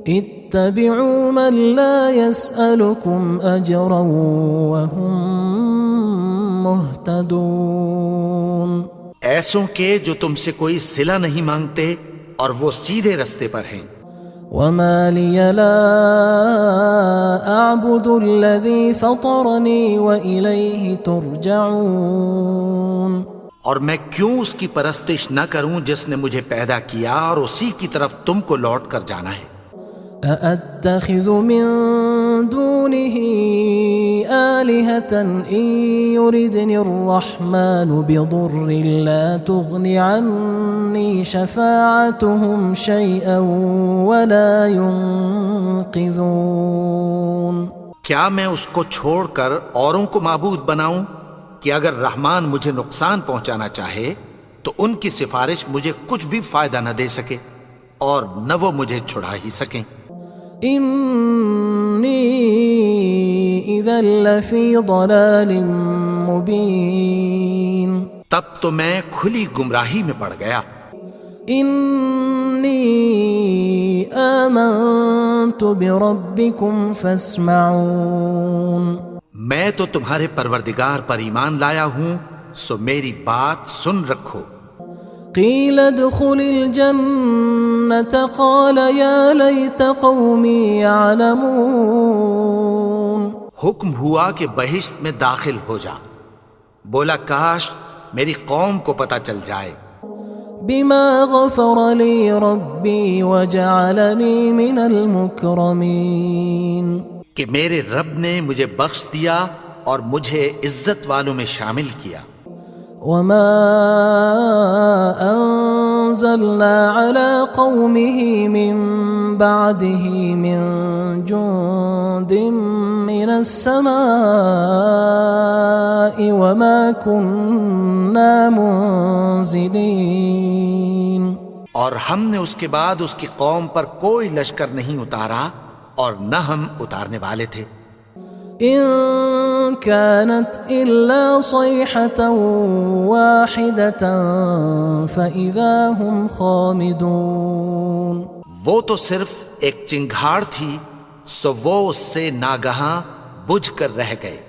اتبعوا من لا يسألكم أجرا وهم مهتدون۔ ایسوں کے جو تم سے کوئی صلہ نہیں مانگتے اور وہ سیدھے رستے پر ہیں۔ وما لي لا أعبد الذي فطرني وإليه ترجعون۔ اور میں کیوں اس کی پرستش نہ کروں جس نے مجھے پیدا کیا اور اسی کی طرف تم کو لوٹ کر جانا ہے۔ أأتخذ من دونه آلهة إن يردني الرحمن بضر لا تغن عني شفاعتهم شيئا ولا ينقذون۔ کیا میں اس کو چھوڑ کر اوروں کو معبود بناؤں کہ اگر رحمان مجھے نقصان پہنچانا چاہے تو ان کی سفارش مجھے کچھ بھی فائدہ نہ دے سکے اور نہ وہ مجھے چھڑا ہی سکیں۔ انی اذا لفی ضلال مبین، تب تو میں کھلی گمراہی میں پڑ گیا۔ انی آمنت بربکم فاسمعون، میں تو تمہارے پروردگار پر ایمان لایا ہوں، سو میری بات سن رکھو۔ قیل ادخل الجنة قال یا لیت قومی یعلمون، حکم ہوا کہ بہشت میں داخل ہو جا، بولا کاش میری قوم کو پتہ چل جائے۔ بما غفر لی ربی وجعلنی من المکرمین، کہ میرے رب نے مجھے بخش دیا اور مجھے عزت والوں میں شامل کیا۔ وما انزلنا على قومه من بعده من جند من السماء وما كنا منزلين، اور ہم نے اس کے بعد اس کی قوم پر کوئی لشکر نہیں اتارا اور نہ ہم اتارنے والے تھے۔ ان كانت الا صيحة واحدة فاذا هم خامدون، وہ تو صرف ایک چنگھاڑ تھی، سو وہ اس سے ناگہاں بجھ کر رہ گئے۔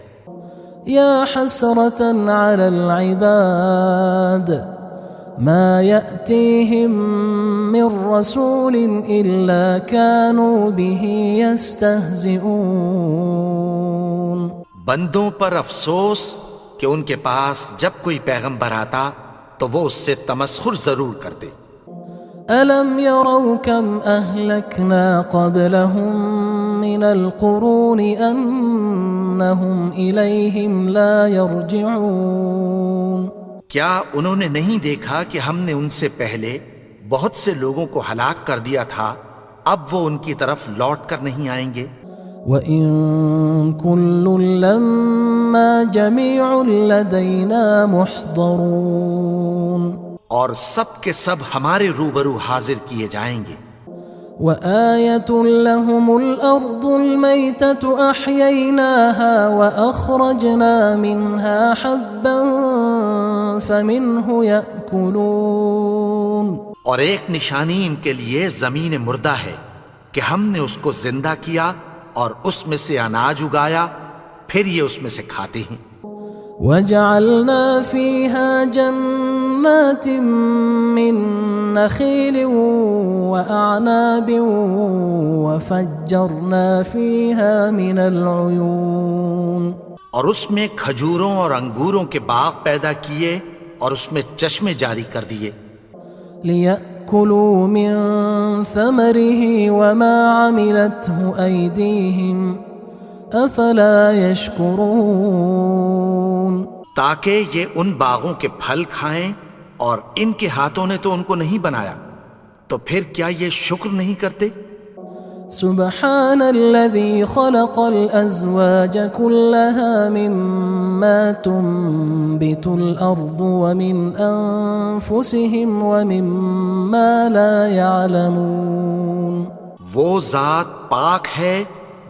یا حسرة على العباد ما يأتيهم من رسول إلا كانوا به يستهزئون، بندوں پر افسوس کہ ان کے پاس جب کوئی پیغمبر آتا تو وہ اس سے تمسخر ضرور کرتے۔ ألم يروا كم أهلكنا قبلهم من القرون أنهم إليهم لا يرجعون، کیا انہوں نے نہیں دیکھا کہ ہم نے ان سے پہلے بہت سے لوگوں کو ہلاک کر دیا تھا، اب وہ ان کی طرف لوٹ کر نہیں آئیں گے۔ وَإِن كُلٌّ لَمَّا جَمِيعٌ لَدَيْنَا مُحْضَرُونَ، اور سب کے سب ہمارے روبرو حاضر کیے جائیں گے۔ وَآيَةٌ لَهُمُ الْأَرْضُ الْمَيْتَةُ أَحْيَيْنَاهَا وَأَخْرَجْنَا مِنْهَا حَبًّا فَمِنْهُ يَأْكُلُونَ، اور ایک نشانی ان کے لیے زمین مردہ ہے کہ ہم نے اس کو زندہ کیا اور اس میں سے اناج اگایا، پھر یہ اس میں سے کھاتے ہیں۔ وَجَعَلْنَا فِيهَا جَنَّاتٍ مِّن نَخِيلٍ وَأَعْنَابٍ وَفَجَّرْنَا فِيهَا مِنَ الْعُيُونِ، اور اس میں کھجوروں اور انگوروں کے باغ پیدا کیے اور اس میں چشمے جاری کر دیے۔ لِيَأْكُلُوا مِن ثَمَرِهِ وَمَا عَمِلَتْهُ أَيْدِيهِمْ أَفَلَا يَشْكُرُونَ، تاکہ یہ ان باغوں کے پھل کھائیں، اور ان کے ہاتھوں نے تو ان کو نہیں بنایا، تو پھر کیا یہ شکر نہیں کرتے؟ سبحان الذي خلق الأزواج كلها مما تنبت الأرض ومن أنفسهم ومما لا يعلمون، وہ ذات پاک ہے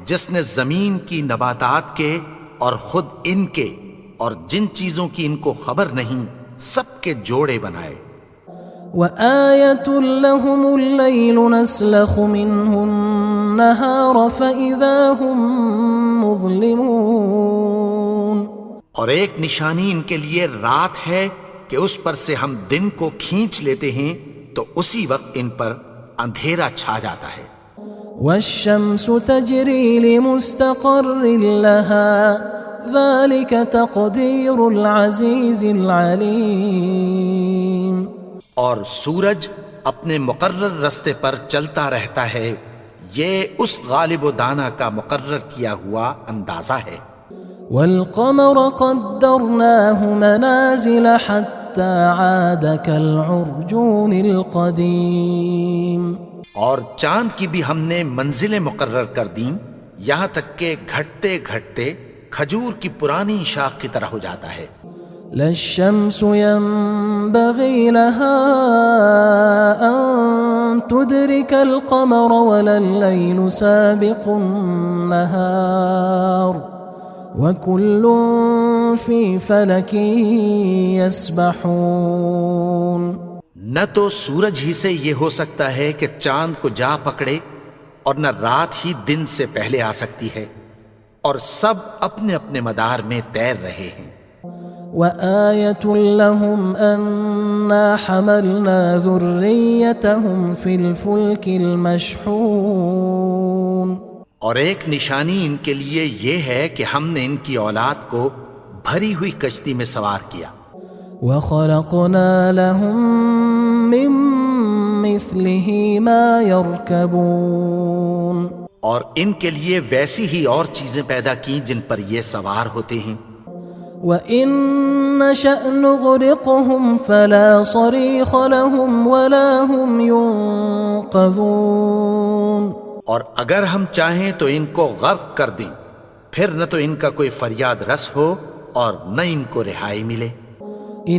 جس نے زمین کی نباتات کے اور خود ان کے اور جن چیزوں کی ان کو خبر نہیں سب کے جوڑے بنائے۔ وآية لهم الليل نسلخ منه النهار فإذا هم مظلمون، اور ایک نشانی ان کے لیے رات ہے کہ اس پر سے ہم دن کو کھینچ لیتے ہیں تو اسی وقت ان پر اندھیرا چھا جاتا ہے۔ والشمس تجري لمستقر لها ذلك تقدير العزيز العليم، اور سورج اپنے مقرر رستے پر چلتا رہتا ہے، یہ اس غالب و دانا کا مقرر کیا ہوا اندازہ ہے۔ والقمر قدرناه منازل حتى عاد كالعرجون القديم، اور چاند کی بھی ہم نے منزلیں مقرر کر دیں یہاں تک کہ گھٹتے گھٹتے کھجور کی پرانی شاخ کی طرح ہو جاتا ہے. لا الشمس ينبغي لها أن تدرك القمر ولا الليل سابق النهار وكل في فلك يسبحون. نہ تو سورج ہی سے یہ ہو سکتا ہے کہ چاند کو جا پکڑے اور نہ رات ہی دن سے پہلے آ سکتی ہے، اور سب اپنے اپنے مدار میں تیر رہے ہیں. وآية لهم أنا حملنا ذريتهم في الفلك المشحون. اور ایک نشانی ان کے لیے یہ ہے کہ ہم نے ان کی اولاد کو بھری ہوئی کشتی میں سوار کیا. وخلقنا لهم من مثله ما يركبون. اور ان کے لیے ویسی ہی اور چیزیں پیدا کی جن پر یہ سوار ہوتے ہیں. وَإِن نَّشَأْ نُغْرِقْهُمْ فَلَا صَرِيخَ لَهُمْ وَلَا هُمْ يُنقَذُونَ. اور اگر ہم چاہیں تو ان کو غرق کر دیں، پھر نہ تو ان کا کوئی فریاد رس ہو اور نہ ان کو رہائی ملے.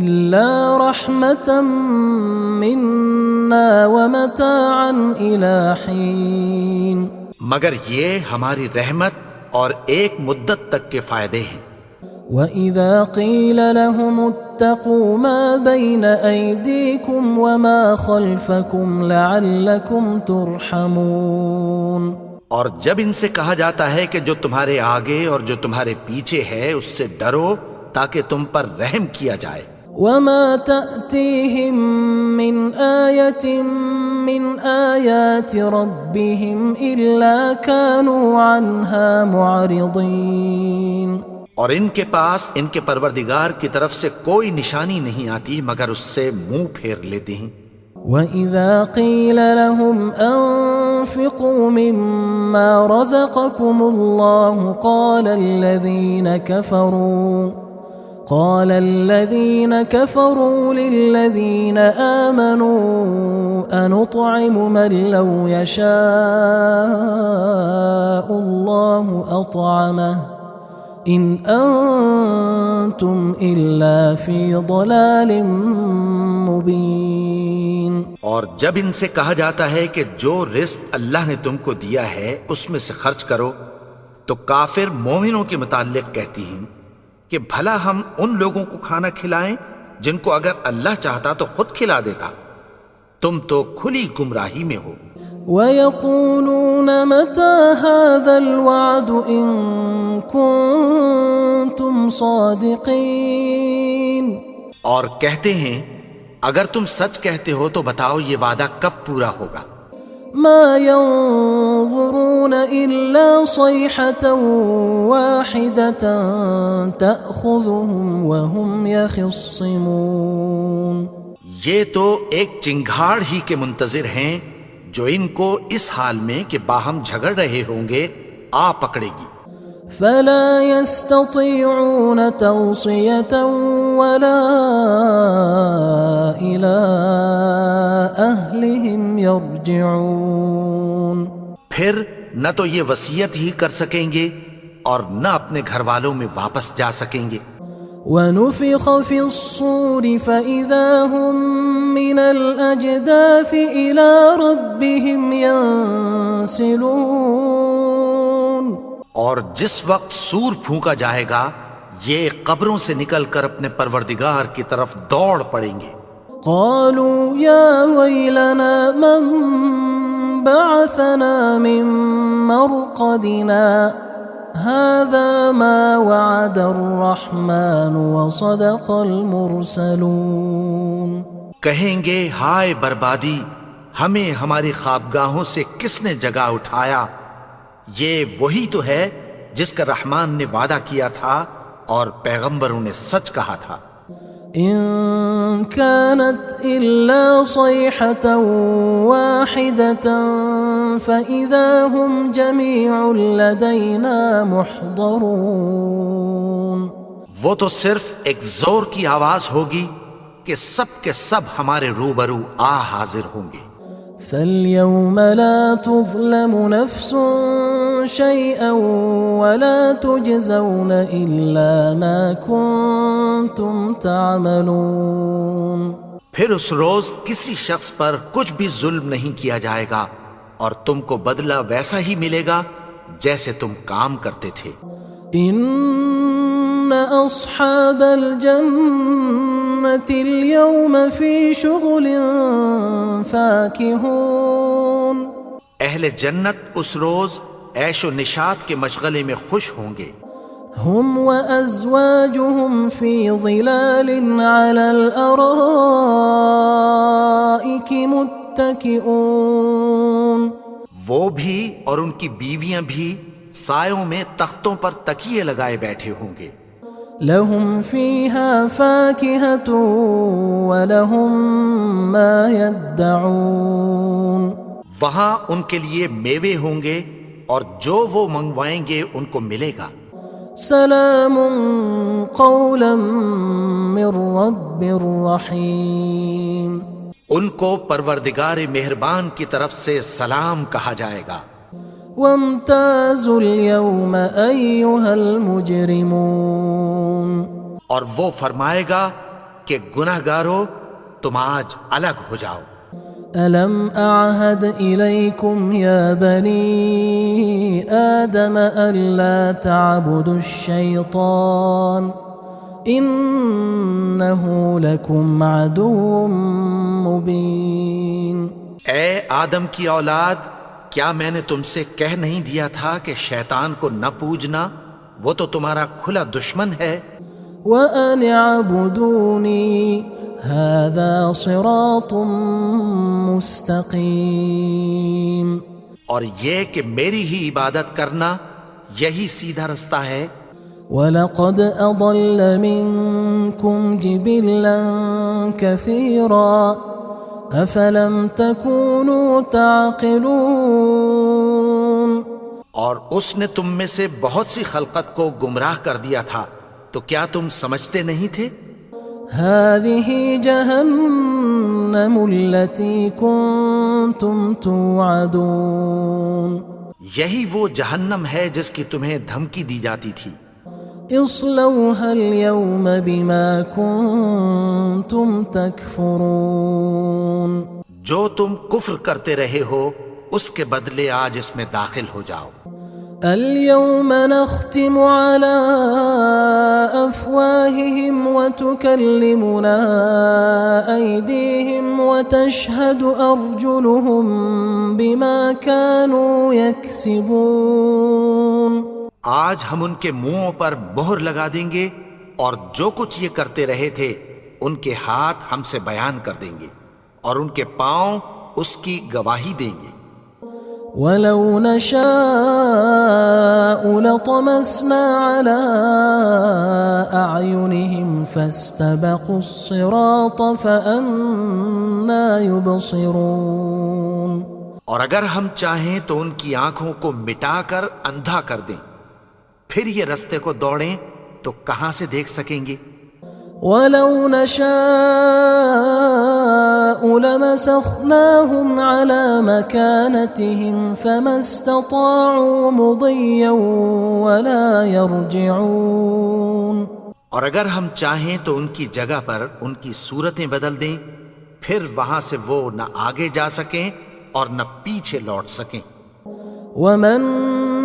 إِلَّا رَحْمَةً مِّنَّا وَمَتَاعًا إِلَى حِينٍ. مگر یہ ہماری رحمت اور ایک مدت تک کے فائدے ہیں. وَإِذَا قِيلَ لَهُمُ اتَّقُوا مَا بَيْنَ أَيْدِيكُمْ وَمَا خَلْفَكُمْ لَعَلَّكُمْ تُرْحَمُونَ. اور جب ان سے کہا جاتا ہے کہ جو تمہارے آگے اور جو تمہارے پیچھے ہے اس سے ڈرو تاکہ تم پر رحم کیا جائے. وَمَا تَأْتِيهِم مِّنْ آيَةٍ مِّنْ آيَاتِ رَبِّهِمْ إِلَّا كَانُوا عَنْهَا مُعْرِضِينَ. اور ان کے پاس ان کے پروردگار کی طرف سے کوئی نشانی نہیں آتی مگر اس سے منہ پھیر لیتے ہیں. وَإِذَا قِيلَ لَهُمْ أَنفِقُوا مِمَّا رَزَقَكُمُ اللَّهُ قال الذين كفروا للذين آمنوا أنطعم من لو يشاء الله أطعمه إن أنتم إلا في ضلال مبين. اور جب ان سے کہا جاتا ہے کہ جو رزق اللہ نے تم کو دیا ہے اس میں سے خرچ کرو، تو کافر مومنوں کے متعلق کہتی ہیں کہ بھلا ہم ان لوگوں کو کھانا کھلائیں جن کو اگر اللہ چاہتا تو خود کھلا دیتا. تم تو کھلی گمراہی میں ہو. وَيَقُولُونَ مَتَى هَذَا الْوَعْدُ إِن كُنتُمْ صَادِقِينَ. اور کہتے ہیں اگر تم سچ کہتے ہو تو بتاؤ یہ وعدہ کب پورا ہوگا. ما ينظرون إلا صيحة واحدة تأخذهم وهم يخصمون. یہ تو ایک چنگھاڑ ہی کے منتظر ہیں جو ان کو اس حال میں کہ باہم جھگڑ رہے ہوں گے آ پکڑے گی. فلا يستطيعون توصية ولا إلى أهلهم يرجعون. پھر نہ تو یہ وصیت ہی کر سکیں گے اور نہ اپنے گھر والوں میں واپس جا سکیں گے. ونفخ في الصور فإذا هم من الأجداث إلى ربهم ينسلون. اور جس وقت سور پھونکا جائے گا یہ قبروں سے نکل کر اپنے پروردگار کی طرف دوڑ پڑیں گے. قالوا يا ويلنا من بعثنا من مرقدنا هذا ما وعد الرحمن وصدق المرسلون. کہیں گے ہائے بربادی، ہمیں ہماری خوابگاہوں سے کس نے جگا اٹھایا؟ یہ وہی تو ہے جس کا رحمان نے وعدہ کیا تھا اور پیغمبروں نے سچ کہا تھا. إن كانت إلا صيحة واحدة فإذا هم جميع لدينا محضرون. وہ تو صرف ایک زور کی آواز ہوگی کہ سب کے سب ہمارے روبرو حاضر ہوں گے. فاليوم لا تظلم نفس شيئا ولا تجزون إلا ما كنتم تعملون. پھر اس روز کسی شخص پر کچھ بھی ظلم نہیں کیا جائے گا اور تم کو بدلہ ویسا ہی ملے گا جیسے تم کام کرتے تھے. ان اصحاب الجنة اليوم في شغل فاكهون. اہل جنت اس روز عیش و نشاط کے مشغلے میں خوش ہوں گے. هم وأزواجهم في ظلال على الأرائك متكئون. وہ بھی اور ان کی بیویاں بھی سایوں میں تختوں پر تکیے لگائے بیٹھے ہوں گے. لهم فيها فاكهة ولهم ما يدعون. وہاں ان کے لیے میوے ہوں گے اور جو وہ منگوائیں گے ان کو ملے گا. سلام قولا من رب رحیم. ان کو پروردگار مہربان کی طرف سے سلام کہا جائے گا. وامتازوا اليوم أيها المجرمون. اور وہ فرمائے گا کہ گناہگارو تم آج الگ ہو جاؤ. ألم أعهد إليكم يا بني آدم ألا تعبدوا الشيطان إنه لكم عدو مبين. اے آدم کی اولاد، کیا میں نے تم سے کہہ نہیں دیا تھا کہ شیطان کو نہ پوجنا، وہ تو تمہارا کھلا دشمن ہے. وَأَنِ اعْبُدُونِي هَذَا صِرَاطٌ مُسْتَقِيمٌ. اور یہ کہ میری ہی عبادت کرنا یہی سیدھا رستہ ہے. وَلَقَدْ أَضَلَّ مِنكُمْ جِبِلًّا كَثِيرًا أَفَلَمْ تَكُونُوا تَعْقِلُونَ. اور اس نے تم میں سے بہت سی خلقت کو گمراہ کر دیا تھا، تو کیا تم سمجھتے نہیں تھے؟ هذه جهنم التي كنتم توعدون. یہی وہ جہنم ہے جس کی تمہیں دھمکی دی جاتی تھی. اصلوها اليوم بما كنتم تكفرون. جو تم کفر کرتے رہے ہو اس کے بدلے آج اس میں داخل ہو جاؤ. اليوم نختم على أفواههم وتكلمنا أيديهم وتشهد أرجلهم بما كانوا يكسبون. آج ہم ان کے منہوں پر مہر لگا دیں گے اور جو کچھ یہ کرتے رہے تھے ان کے ہاتھ ہم سے بیان کر دیں گے اور ان کے پاؤں اس کی گواہی دیں گے. وَلَوْ نَشَاءُ لَطَمَسْنَا عَلَىٰ أَعْيُنِهِمْ فَاسْتَبَقُوا الصِّرَاطَ فَأَنَّىٰ يُبْصِرُونَ. اور اگر ہم چاہیں تو ان کی آنکھوں کو مٹا کر اندھا کر دیں، پھر یہ رستے کو دوڑیں تو کہاں سے دیکھ سکیں گے. وَلَوْ نَشَاءُ لَمَسَخْنَاهُمْ عَلَىٰ مَكَانَتِهِمْ فَمَا اسْتَطَاعُوا مُضِيًّا وَلَا يَرْجِعُونَ. اور اگر ہم چاہیں تو ان کی جگہ پر ان کی صورتیں بدل دیں، پھر وہاں سے وہ نہ آگے جا سکیں اور نہ پیچھے لوٹ سکیں. وَمَن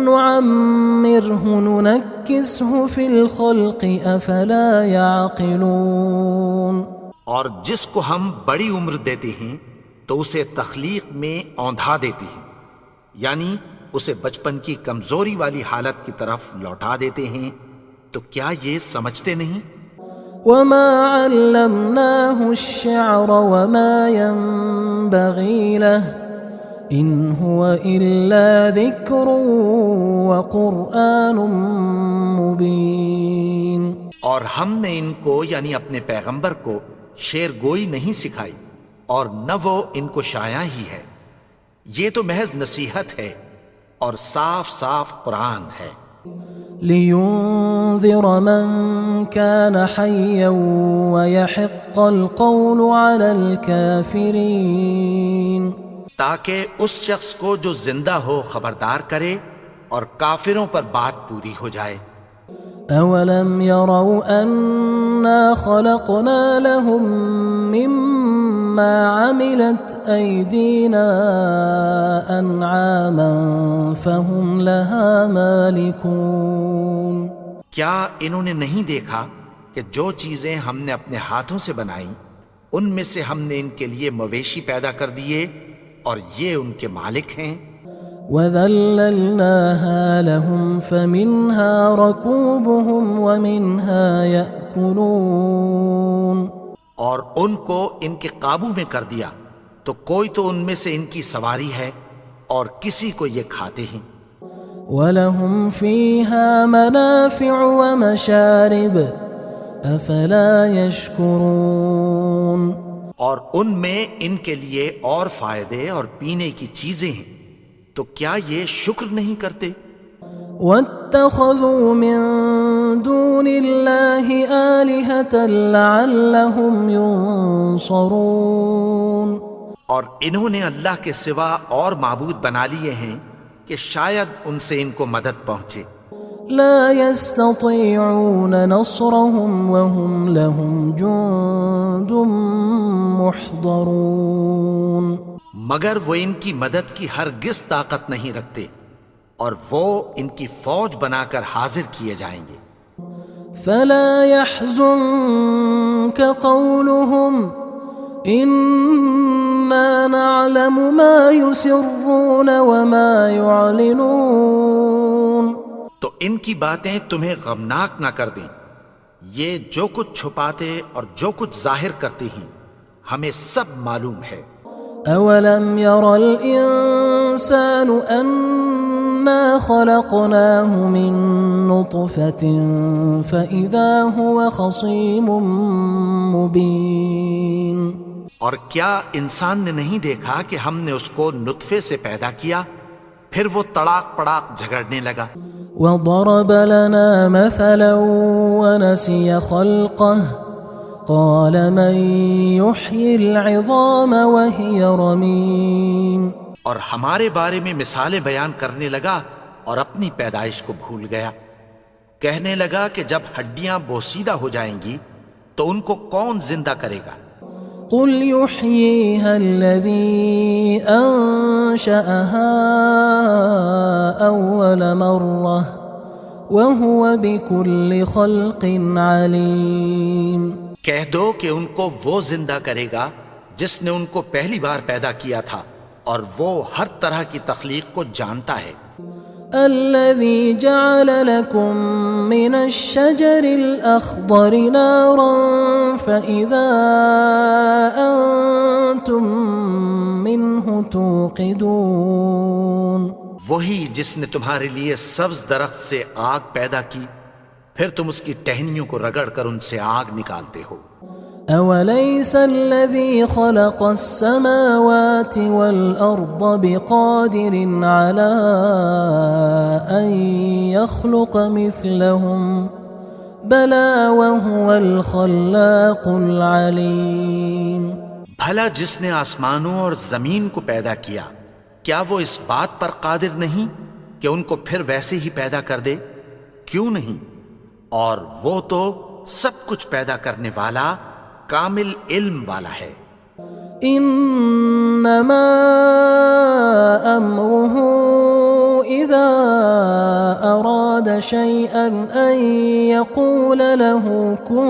نُعَمِّرْهُ نُنَكِّسْهُ فِي الْخَلْقِ أَفَلَا يَعْقِلُونَ. اور جس کو ہم بڑی عمر دیتے ہیں تو اسے تخلیق میں اوندھا دیتے ہیں، یعنی اسے بچپن کی کمزوری والی حالت کی طرف لوٹا دیتے ہیں. تو کیا یہ سمجھتے نہیں؟ وَمَا عَلَّمْنَاهُ الشِّعْرَ وَمَا يَنبَغِي لَهُ إِنْ هُوَ إِلَّا ذِكْرٌ وَقُرْآنٌ مُبِينٌ. اور ہم نے ان کو یعنی اپنے پیغمبر کو شعر گوئی نہیں سکھائی اور نہ وہ ان کو شایع ہی ہے. یہ تو محض نصیحت ہے اور صاف صاف قرآن ہے. لِيُنذِرَ مَن كَانَ حَيًّا وَيَحِقَّ الْقَوْلُ عَلَى الْكَافِرِينَ. تاکہ اس شخص کو جو زندہ ہو خبردار کرے اور کافروں پر بات پوری ہو جائے۔ أولم يروا أنا خلقنا لهم مما عملت أيدينا أنعاما فهم لها مالكون؟ کیا انہوں نے نہیں دیکھا کہ جو چیزیں ہم نے اپنے ہاتھوں سے بنائیں ان میں سے ہم نے ان کے لیے مویشی پیدا کر دیے اور یہ ان کے مالک ہیں۔ وَذَلَّلْنَاهَا لَهُمْ فَمِنْهَا رَكُوبُهُمْ وَمِنْهَا يَأْكُلُونَ، اور ان کو ان کے قابو میں کر دیا تو کوئی تو ان میں سے ان کی سواری ہے اور کسی کو یہ کھاتے ہیں۔ وَلَهُمْ فِيهَا مَنَافِعُ وَمَشَارِبُ أَفَلَا يَشْكُرُونَ، اور ان میں ان کے لیے اور فائدے اور پینے کی چیزیں ہیں، تو کیا یہ شکر نہیں کرتے؟ وَاتَّخَذُوا مِن دُونِ اللَّهِ آلِهَةً لَعَلَّهُمْ يُنصَرُونَ، اور انہوں نے اللہ کے سوا اور معبود بنا لیے ہیں کہ شاید ان سے ان کو مدد پہنچے۔ لا يستطيعون نصرهم وهم لهم جند محضرون، مگر وہ ان کی مدد کی ہرگز طاقت نہیں رکھتے اور وہ ان کی فوج بنا کر حاضر کیے جائیں گے۔ فلا يحزنك قولهم إنا نعلم ما يسرون وما يعلنون، تو ان کی باتیں تمہیں غمناک نہ کر دیں، یہ جو کچھ چھپاتے اور جو کچھ ظاہر کرتے ہیں ہمیں سب معلوم ہے۔ أولم ير الإنسان أنا خلقناه من نطفة فإذا هو خصيم مبين، اور کیا انسان نے نہیں دیکھا کہ ہم نے اس کو نطفے سے پیدا کیا پھر وہ تڑاک پڑاک جھگڑنے لگا۔ وضرب لنا مثلا ونسي خلقه قال من يحيي العظام وهي رميم، اور ہمارے بارے میں مثالیں بیان کرنے لگا اور اپنی پیدائش کو بھول گیا۔ کہنے لگا کہ جب ہڈیاں بوسیدہ ہو جائیں گی تو ان کو کون زندہ کرے گا؟ قل يحييها الذي أنشأها أول مرة وهو بكل خلق عليم، کہہ دو کہ ان کو وہ زندہ کرے گا جس نے ان کو پہلی بار پیدا کیا تھا اور وہ ہر طرح کی تخلیق کو جانتا ہے۔ الذي جعل لكم من الشجر الأخضر نارا فإذا أنتم منه توقدون، وہی جس نے تمہارے لیے سبز درخت سے آگ پیدا کی پھر تم اس کی ٹہنیوں کو رگڑ کر ان سے آگ نکالتے ہو۔ أوليس الذي خلق السماوات والأرض بقادر على أن يخلق مثلهم بلى وهو الخلاق العليم، بھلا جس نے آسمانوں اور زمین کو پیدا کیا کیا وہ اس بات پر قادر نہیں کہ ان کو پھر ویسے ہی پیدا کر دے؟ کیوں نہیں؟ اور وہ تو سب کچھ پیدا کرنے والا کامل علم والا ہے۔ انما امره اذا اراد شيئا ان يقول له كن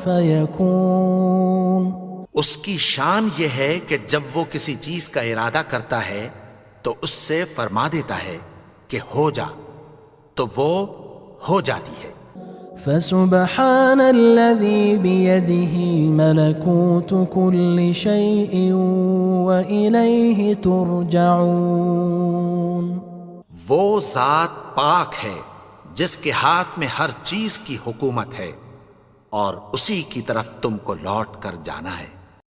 فيكون، اس کی شان یہ ہے کہ جب وہ کسی چیز کا ارادہ کرتا ہے تو اس سے فرما دیتا ہے کہ ہو جا، تو وہ ہو جاتی ہے۔ فسبحان الذي بيده ملكوت كل شيء وإليه ترجعون، وہ ذات پاک ہے جس کے ہاتھ میں ہر چیز کی حکومت ہے اور اسی کی طرف تم کو لوٹ کر جانا ہے۔